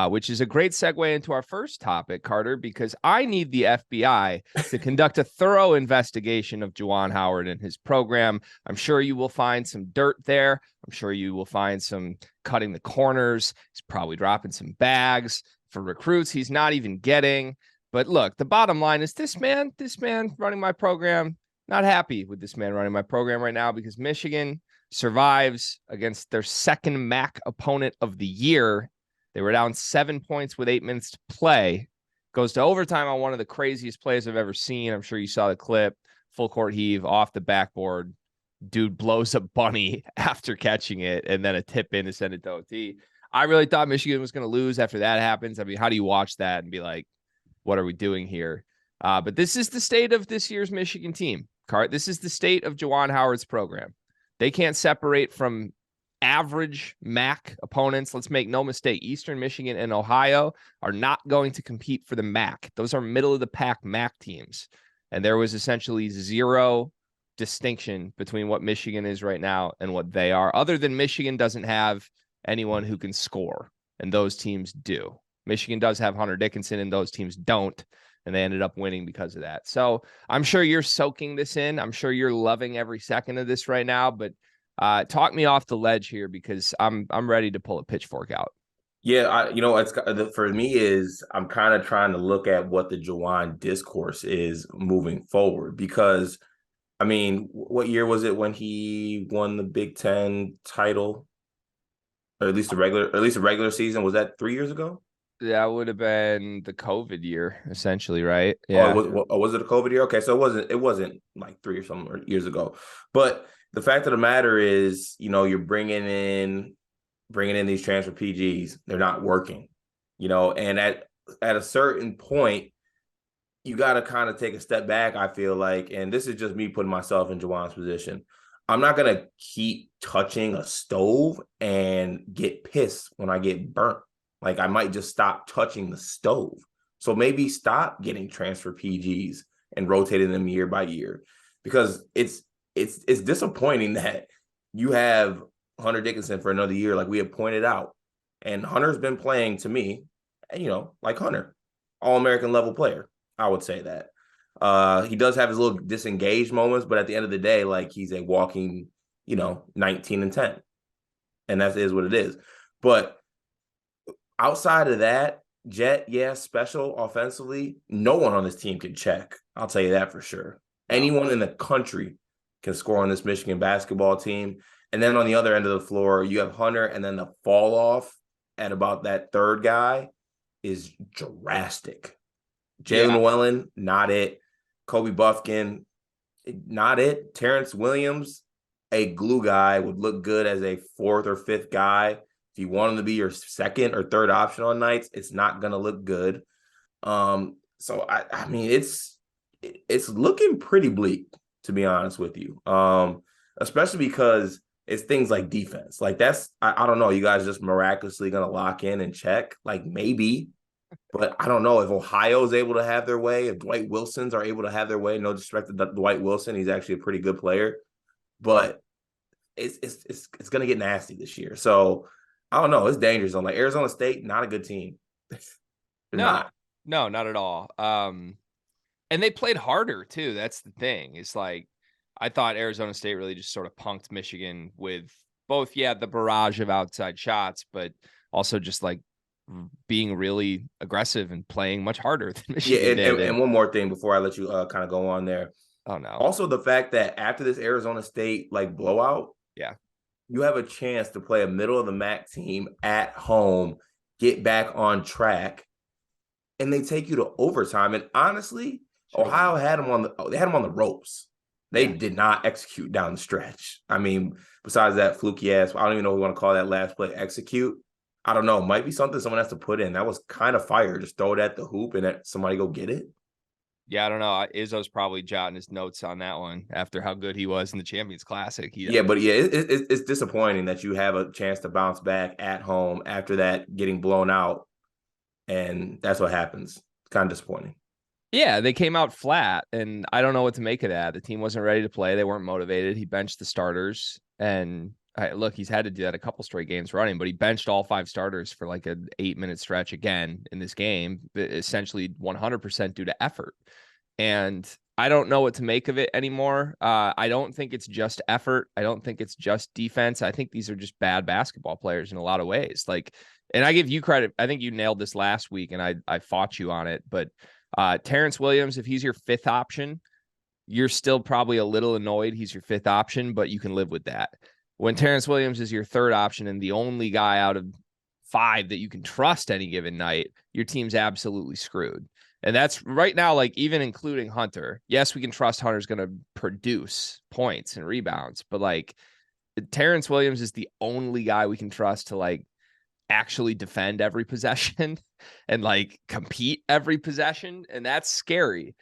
which is a great segue into our first topic, Carter, because I need the FBI to conduct a thorough investigation of Juwan Howard and his program. I'm sure you will find some dirt there. I'm sure you will find some cutting the corners. He's probably dropping some bags for recruits he's not even getting. But look, the bottom line is this man running my program, not happy with this man running my program right now because Michigan survives against their second MAC opponent of the year. They were down 7 points with 8 minutes to play. Goes to overtime on one of the craziest plays I've ever seen. I'm sure you saw the clip. Full court heave off the backboard. Dude blows a bunny after catching it, and then a tip in to send it to OT. I really thought Michigan was going to lose after that happens. I mean, how do you watch that and be like, what are we doing here? But this is the state of this year's Michigan team. This is the state of Juwan Howard's program. They can't separate from average MAC opponents. Let's make no mistake. Eastern Michigan and Ohio are not going to compete for the MAC. Those are middle of the pack MAC teams. And there was essentially zero distinction between what Michigan is right now and what they are, other than Michigan doesn't have anyone who can score, and those teams do. Michigan does have Hunter Dickinson, and those teams don't, and they ended up winning because of that. So I'm sure you're soaking this in. I'm sure you're loving every second of this right now, but talk me off the ledge here because I'm ready to pull a pitchfork out. Yeah, it's for me is I'm kind of trying to look at what the Juwan discourse is moving forward because, I mean, what year was it when he won the Big Ten title, or at least a regular season? Was that 3 years ago? That would have been the COVID year, essentially, right? Yeah. Yeah. Was it a COVID year? Okay, so it wasn't like 3 or something years ago, but the fact of the matter is, you're bringing in these transfer PGs. They're not working, and at a certain point, you got to kind of take a step back, I feel like, and this is just me putting myself in Juwan's position. I'm not going to keep touching a stove and get pissed when I get burnt. Like, I might just stop touching the stove. So maybe stop getting transfer PGs and rotating them year by year, because it's disappointing that you have Hunter Dickinson for another year, like we have pointed out. And Hunter's been playing, to me, like Hunter, All-American level player. I would say that. He does have his little disengaged moments, but at the end of the day, like, he's a walking, 19-10. And that is what it is. But outside of that, Jet, special offensively, no one on this team can check. I'll tell you that for sure. Anyone in the country can score on this Michigan basketball team. And then on the other end of the floor, you have Hunter, and then the fall off at about that third guy is drastic. Jalen Wellen, not it. Kobe Buffkin, not it. Terrence Williams, a glue guy, would look good as a fourth or fifth guy. If you want him to be your second or third option on nights, it's not going to look good. So I mean, it's looking pretty bleak, to be honest with you. Especially because it's things like defense. Like, I don't know. You guys just miraculously going to lock in and check? Like, maybe. But I don't know if Ohio is able to have their way, if Dwight Wilsons are able to have their way. No disrespect to Dwight Wilson. He's actually a pretty good player. But it's going to get nasty this year. So, I don't know. It's dangerous. Like, Arizona State, not a good team. No, not at all. And they played harder, too. That's the thing. It's like, I thought Arizona State really just sort of punked Michigan with both, the barrage of outside shots, but also just like being really aggressive and playing much harder than Michigan did. And one more thing before I let you kind of go on there. Oh, no. Also, the fact that after this Arizona State blowout, you have a chance to play a middle of the MAC team at home, get back on track, and they take you to overtime. And honestly, Ohio had them on the ropes. They did not execute down the stretch. I mean, besides that fluky ass, I don't even know what we want to call that last play, execute. I don't know. It might be something someone has to put in. That was kind of fire. Just throw it at the hoop and somebody go get it. Yeah, I don't know. Izzo's probably jotting his notes on that one after how good he was in the Champions Classic. It's disappointing that you have a chance to bounce back at home after that getting blown out, and that's what happens. It's kind of disappointing. Yeah, they came out flat, and I don't know what to make of that. The team wasn't ready to play. They weren't motivated. He benched the starters, and Look, he's had to do that a couple straight games running, but he benched all 5 starters for like an 8-minute stretch again in this game, essentially 100% due to effort. And I don't know what to make of it anymore. I don't think it's just effort. I don't think it's just defense. I think these are just bad basketball players in a lot of ways. Like, and I give you credit. I think you nailed this last week, and I fought you on it. But Terrence Williams, if he's your 5th option, you're still probably a little annoyed he's your 5th option, but you can live with that. When Terrence Williams is your 3rd option and the only guy out of 5 that you can trust any given night, your team's absolutely screwed. And that's right now, like, even including Hunter. Yes, we can trust Hunter's going to produce points and rebounds, but like Terrence Williams is the only guy we can trust to like actually defend every possession and like compete every possession. And that's scary.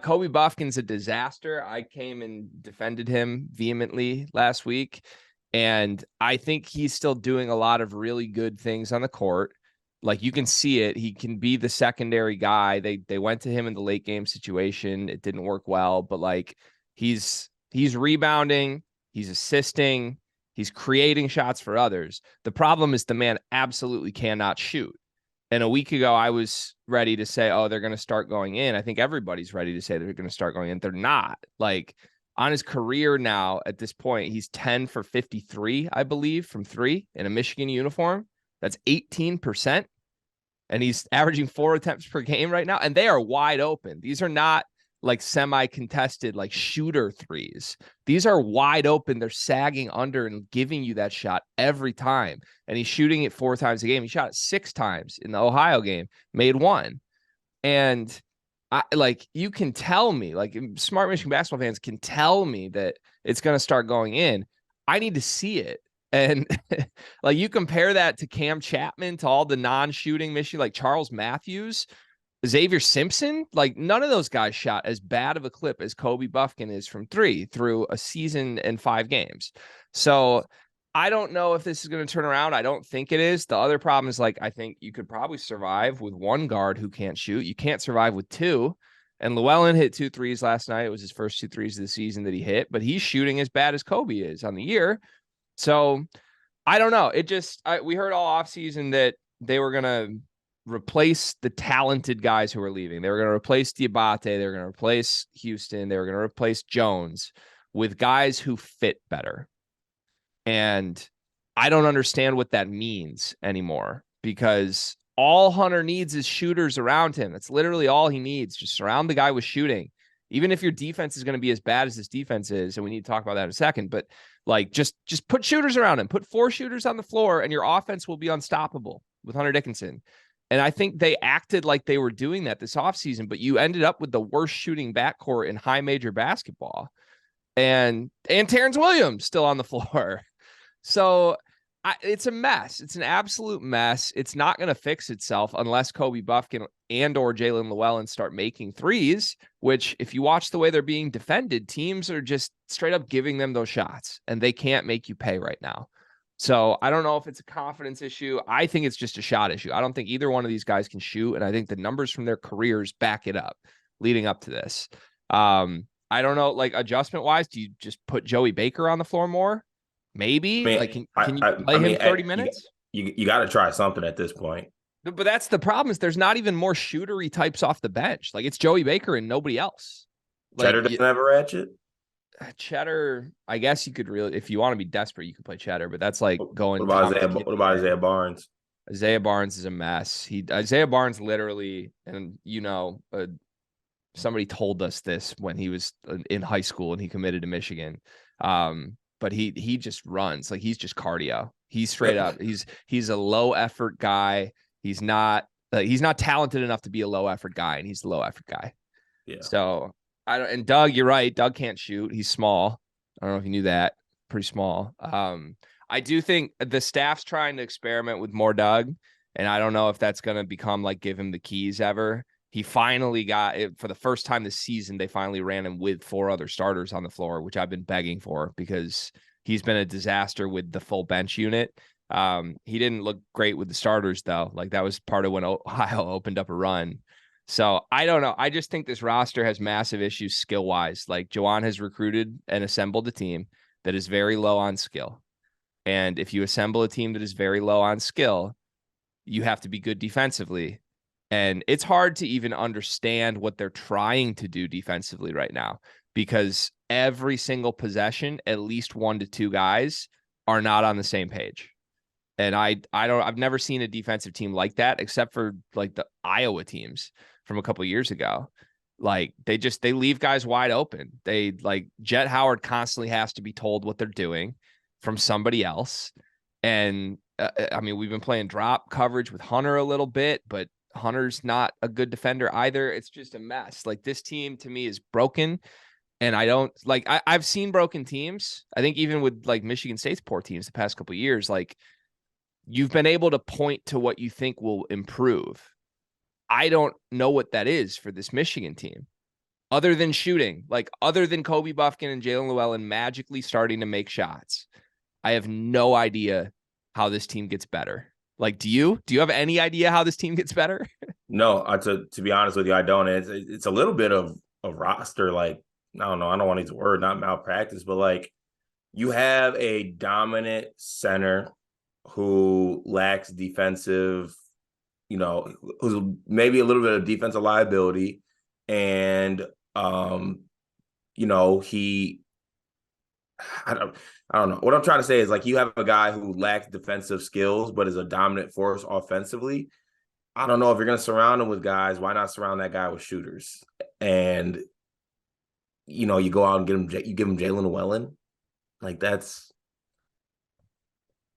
Kobe Buffkin's a disaster. I came and defended him vehemently last week. And I think he's still doing a lot of really good things on the court. Like, you can see it. He can be the secondary guy. They went to him in the late game situation. It didn't work well, but like he's rebounding, he's assisting, he's creating shots for others. The problem is the man absolutely cannot shoot. And a week ago, I was ready to say, oh, they're going to start going in. I think everybody's ready to say they're going to start going in. They're not. Like, on his career now, at this point, he's 10 for 53, I believe, from 3 in a Michigan uniform. That's 18%. And he's averaging 4 attempts per game right now. And they are wide open. These are not like semi-contested, like shooter threes. These are wide open. They're sagging under and giving you that shot every time. And he's shooting it 4 times a game. He shot it 6 times in the Ohio game, made 1. And you can tell me, like, smart Michigan basketball fans can tell me that it's going to start going in. I need to see it. And like, you compare that to Cam Chapman, to all the non-shooting Michigan, like Charles Matthews, Xavier Simpson, like none of those guys shot as bad of a clip as Kobe Buffkin is from 3 through a season and 5 games. So I don't know if this is going to turn around. I don't think it is. The other problem is, like, I think you could probably survive with 1 guard who can't shoot. You can't survive with 2. And Llewellyn hit 2 threes last night. It was his first 2 threes of the season that he hit, but he's shooting as bad as Kobe is on the year. So I don't know. We heard all offseason that they were going to replace the talented guys who are leaving. They were going to replace Diabate. They were going to replace Houston. They were going to replace Jones with guys who fit better. And I don't understand what that means anymore, because all Hunter needs is shooters around him. That's literally all he needs. Just surround the guy with shooting. Even if your defense is going to be as bad as this defense is, and we need to talk about that in a second, but like, just put shooters around him. Put 4 shooters on the floor, and your offense will be unstoppable with Hunter Dickinson. And I think they acted like they were doing that this offseason, but you ended up with the worst shooting backcourt in high major basketball. And Terrence Williams still on the floor. So it's a mess. It's an absolute mess. It's not going to fix itself unless Kobe Buffkin and or Jalen Llewellyn start making threes, which, if you watch the way they're being defended, teams are just straight up giving them those shots, and they can't make you pay right now. So I don't know if it's a confidence issue. I think it's just a shot issue. I don't think either one of these guys can shoot, and I think the numbers from their careers back it up leading up to this. I don't know, like, adjustment-wise, do you just put Joey Baker on the floor more? Maybe. I mean, like, can you play him 30 minutes? You got to try something at this point. But that's the problem, is there's not even more shootery types off the bench. Like, it's Joey Baker and nobody else. Like, Cheddar doesn't have a ratchet? Cheddar, I guess you could really, if you want to be desperate, you could play Cheddar, but that's like going. What about Isaiah Barnes? Isaiah Barnes is a mess. Isaiah Barnes literally, and somebody told us this when he was in high school and he committed to Michigan. But he just runs, like, he's just cardio. He's straight up. He's a low effort guy. He's not talented enough to be a low effort guy, and he's the low effort guy. Yeah. So and Doug, you're right. Doug can't shoot. He's small. I don't know if you knew that. Pretty small. I do think the staff's trying to experiment with more Doug, and I don't know if that's going to become like give him the keys ever. He finally got it for the first time this season. They finally ran him with 4 other starters on the floor, which I've been begging for, because he's been a disaster with the full bench unit. He didn't look great with the starters, though. Like, that was part of when Ohio opened up a run. So I don't know. I just think this roster has massive issues skill wise. Like, Juwan has recruited and assembled a team that is very low on skill. And if you assemble a team that is very low on skill, you have to be good defensively. And it's hard to even understand what they're trying to do defensively right now, because every single possession, at least 1 to 2 guys are not on the same page. And I've never seen a defensive team like that, except for like the Iowa teams from a couple of years ago. Like they leave guys wide open. They like Jet Howard constantly has to be told what they're doing from somebody else. And I mean, we've been playing drop coverage with Hunter a little bit, but Hunter's not a good defender either. It's just a mess. Like this team to me is broken. And I don't like, I've seen broken teams. I think even with like Michigan State's poor teams the past couple of years, like you've been able to point to what you think will improve. I don't know what that is for this Michigan team other than shooting, like other than Kobe Buffkin and Jalen Llewellyn magically starting to make shots. I have no idea how this team gets better. Like, do you have any idea how this team gets better? No, to be honest with you, I don't. It's a little bit of a roster, like, I don't know, I don't want to use the word, not malpractice, but like you have a dominant center who lacks defensive, who's maybe a little bit of defensive liability. And he I don't know. What I'm trying to say is like you have a guy who lacks defensive skills but is a dominant force offensively. I don't know if you're going to surround him with guys. Why not surround that guy with shooters? And you go out and give him Jalen Llewellyn. Like that's.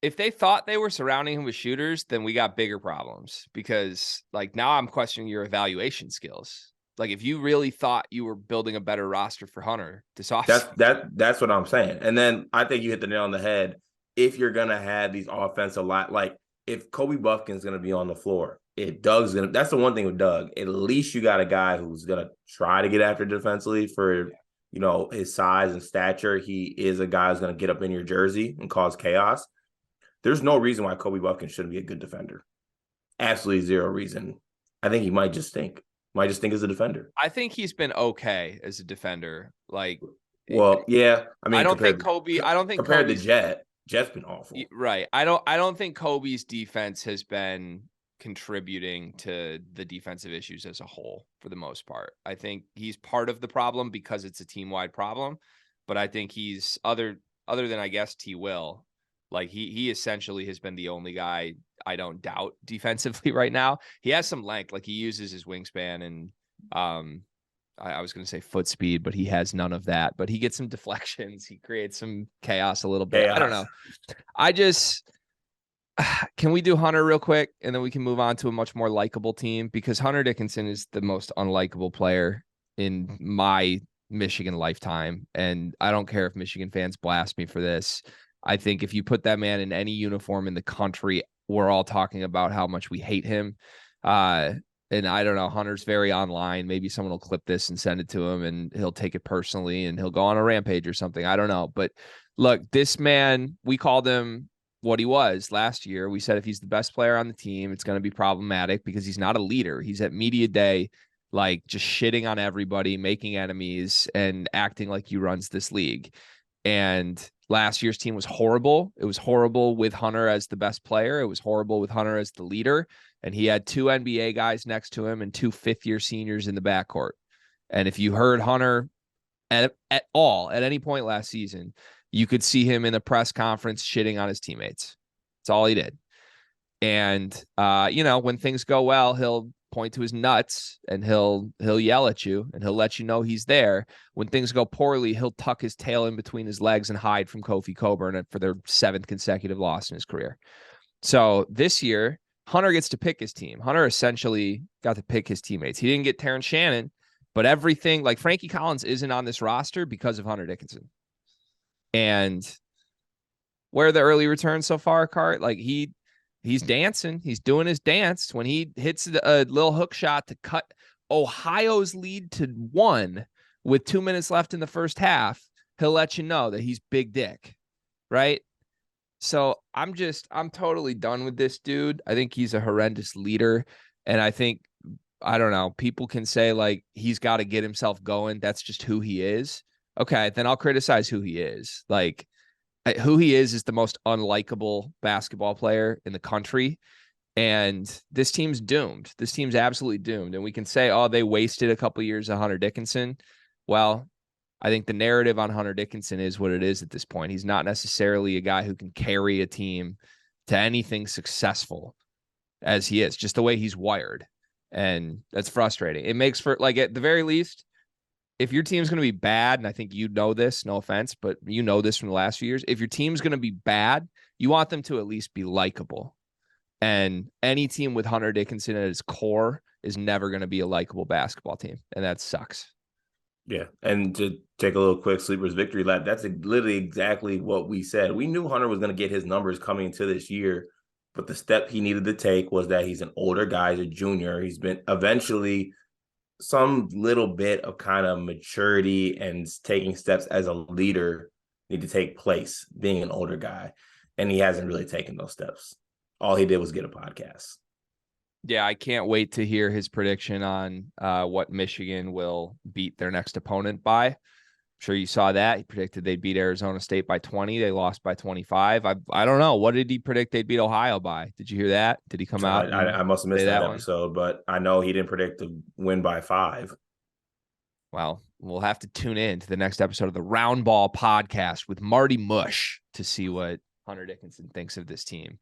If they thought they were surrounding him with shooters, then we got bigger problems, because like now I'm questioning your evaluation skills. Like if you really thought you were building a better roster for Hunter this offseason. That's what I'm saying. And then I think you hit the nail on the head. If you're gonna have these offensive like if Kobe Buffkin's gonna be on the floor, if Doug's gonna, that's the one thing with Doug. At least you got a guy who's gonna try to get after defensively for his size and stature. He is a guy who's gonna get up in your jersey and cause chaos. There's no reason why Kobe Buffkin shouldn't be a good defender. Absolutely zero reason. I think he might just stink. As a defender. I think he's been okay as a defender. Like, well, yeah. I mean, I don't think compared to Jet's been awful. Right. I don't think Kobe's defense has been contributing to the defensive issues as a whole for the most part. I think he's part of the problem because it's a team-wide problem, but I think he's other than I guess T. Will, like he essentially has been the only guy I don't doubt defensively right now. He has some length, like he uses his wingspan and I was going to say foot speed, but he has none of that. But he gets some deflections. He creates some chaos a little bit. I don't know. Can we do Hunter real quick, and then we can move on to a much more likable team, because Hunter Dickinson is the most unlikable player in my Michigan lifetime. And I don't care if Michigan fans blast me for this. I think if you put that man in any uniform in the country, we're all talking about how much we hate him. And I don't know, Hunter's very online. Maybe someone will clip this and send it to him and he'll take it personally and he'll go on a rampage or something. I don't know. But look, this man, we called him what he was last year. We said if he's the best player on the team, it's going to be problematic because he's not a leader. He's at media day, like just shitting on everybody, making enemies, and acting like he runs this league. And last year's team was horrible. It was horrible with Hunter as the best player. It was horrible with Hunter as the leader. And he had 2 NBA guys next to him and 2 fifth-year seniors in the backcourt. And if you heard Hunter at any point last season, you could see him in the press conference shitting on his teammates. That's all he did. And, when things go well, he'll point to his nuts and he'll yell at you and he'll let you know he's there. When things go poorly, he'll tuck his tail in between his legs and hide from Kofi Coburn for their 7th consecutive loss in his career. So this year, Hunter gets to pick his team. Hunter essentially got to pick his teammates. He didn't get Terrence Shannon, but everything, like Frankie Collins isn't on this roster because of Hunter Dickinson. And where are the early returns so far, Cart? Like he's dancing. He's doing his dance. When he hits a little hook shot to cut Ohio's lead to 1 with 2 minutes left in the first half, he'll let you know that he's big dick, right? So I'm totally done with this dude. I think he's a horrendous leader. And I think, I don't know, people can say like, he's got to get himself going. That's just who he is. Okay, then I'll criticize who he is. Like, Who he is the most unlikable basketball player in the country. And this team's doomed. This team's absolutely doomed. And we can say, oh, they wasted a couple of years of Hunter Dickinson. Well, I think the narrative on Hunter Dickinson is what it is at this point. He's not necessarily a guy who can carry a team to anything successful as he is, just the way he's wired. And that's frustrating. It makes for, like, at the very least, if your team's going to be bad, and I think you know this, no offense, but you know this from the last few years, if your team's going to be bad, you want them to at least be likable. And any team with Hunter Dickinson at its core is never going to be a likable basketball team. And that sucks. Yeah. And to take a little quick sleeper's victory lap, that's literally exactly what we said. We knew Hunter was going to get his numbers coming into this year, but the step he needed to take was that he's an older guy, he's a junior. He's been eventually some little bit of kind of maturity and taking steps as a leader need to take place, being an older guy. And he hasn't really taken those steps. All he did was get a podcast. Yeah, I can't wait to hear his prediction on what Michigan will beat their next opponent by. I'm sure you saw that. He predicted they'd beat Arizona State by 20. They lost by 25. I don't know. What did he predict they'd beat Ohio by? Did you hear that? Did he come out? I must have missed that episode, one? But I know he didn't predict to win by 5. Well, we'll have to tune in to the next episode of the Round Ball podcast with Marty Mush to see what Hunter Dickinson thinks of this team.